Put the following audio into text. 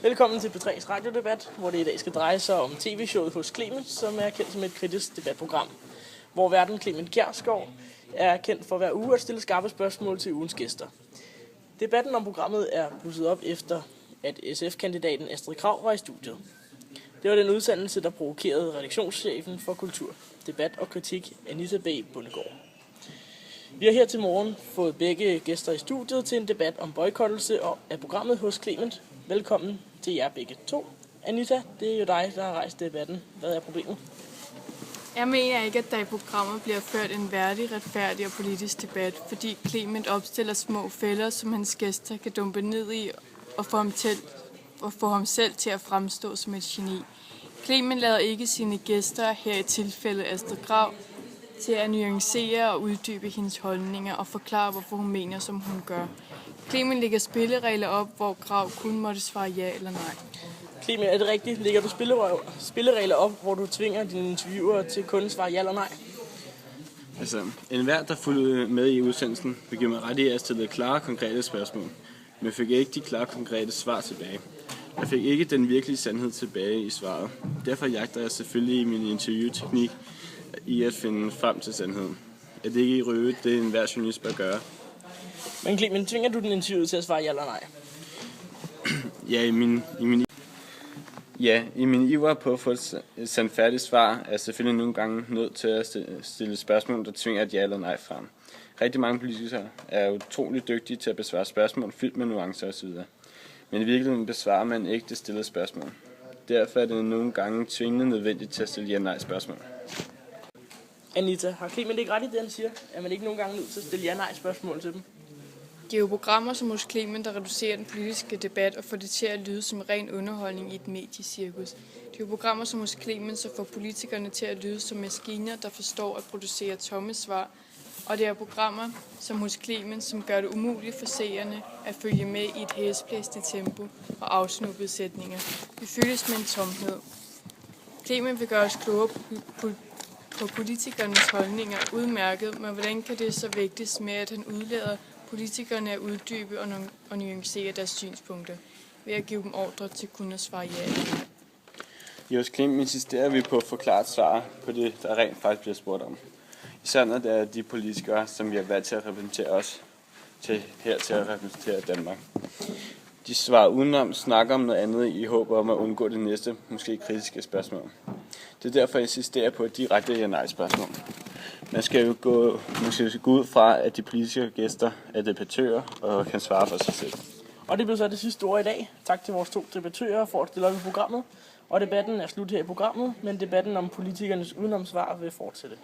Velkommen til P3's radiodebat, hvor det i dag skal dreje sig om tv-showet hos Clement, som er kendt som et kritisk debatprogram, hvor værten Clement Kjærsgaard er kendt for hver uge at stille skarpe spørgsmål til ugens gæster. Debatten om programmet er blusset op efter, at SF-kandidaten Astrid Krag var i studiet. Det var den udsendelse, der provokerede redaktionschefen for kultur, debat og kritik, Anita B. Bundgaard. Vi har her til morgen fået begge gæster i studiet til en debat om boykottelse af programmet hos Clement. Velkommen til jer begge to. Anita, det er jo dig, der har rejst debatten. Hvad er problemet? Jeg mener ikke, at der i programmet bliver ført en værdig, retfærdig og politisk debat, fordi Clement opstiller små fælder, som hans gæster kan dumpe ned i og få ham selv til at fremstå som et geni. Clement lader ikke sine gæster, her i tilfældet Astrid Krag, til at nuancere og uddybe hendes holdninger og forklare, hvorfor hun mener, som hun gør. Clement lægger spilleregler op, hvor Krag kun måtte svare ja eller nej. Clement, er det rigtigt? Lægger du spilleregler op, hvor du tvinger dine interviewer til kun at svare ja eller nej? Altså, enhver, der fulgte med i udsendelsen, vil give mig ret i, at jeg stillede klare, konkrete spørgsmål. Men jeg fik ikke de klare, konkrete svar tilbage. Jeg fik ikke den virkelige sandhed tilbage i svaret. Derfor jagter jeg selvfølgelig i min interviewteknik i at finde frem til sandheden. At det ikke i røve, det er enhver journalist bør gøre. Men Clement, tvinger du den interviewet til at svare ja eller nej? I min iver på at få et sandfærdigt svar, er jeg selvfølgelig nogle gange nødt til at stille spørgsmål, der tvinger et ja eller nej frem. Rigtig mange politikere er utrolig dygtige til at besvare spørgsmål fyldt med nuancer osv. Men i virkeligheden besvarer man ikke det stillede spørgsmål. Derfor er det nogle gange tvingende nødvendigt til at stille ja-nej spørgsmål. Anita, har Clement ikke ret i det, han siger? Er man ikke nogle gange nødt til at stille ja-nej spørgsmål til dem? Det er jo programmer som hos Clement, der reducerer den politiske debat og får det til at lyde som ren underholdning i et mediecirkus. Det er jo programmer som hos Clement, så får politikerne til at lyde som maskiner, der forstår at producere tomme svar. Og det er programmer som hos Clement, som gør det umuligt for seerne at følge med i et hæsblæsende tempo og afsnuppede sætninger. Vi føles med en tomhed. Clement vil gøre os klogere på politikernes holdninger udmærket, men hvordan kan det så vægtes med, at han udlader politikerne at uddybe og nuancere deres synspunkter ved at give dem ordre til kun at svare ja eller nej? I hos Clement insisterer vi på at forklare et svar på det, der rent faktisk bliver spurgt om. Især når det er de politikere, som vi har valgt til at repræsentere os, til at repræsentere Danmark. De svarer udenom, snakker om noget andet i håb om at undgå det næste, måske kritiske spørgsmål. Det er derfor, jeg insisterer på et direkte ja-nej-spørgsmål. Man skal jo gå ud fra, at de politiske gæster er debattører og kan svare for sig selv. Og det blev så det sidste ord i dag. Tak til vores to debattører for at stille op i programmet. Og debatten er slut her i programmet, men debatten om politikernes udenomsvar vil fortsætte.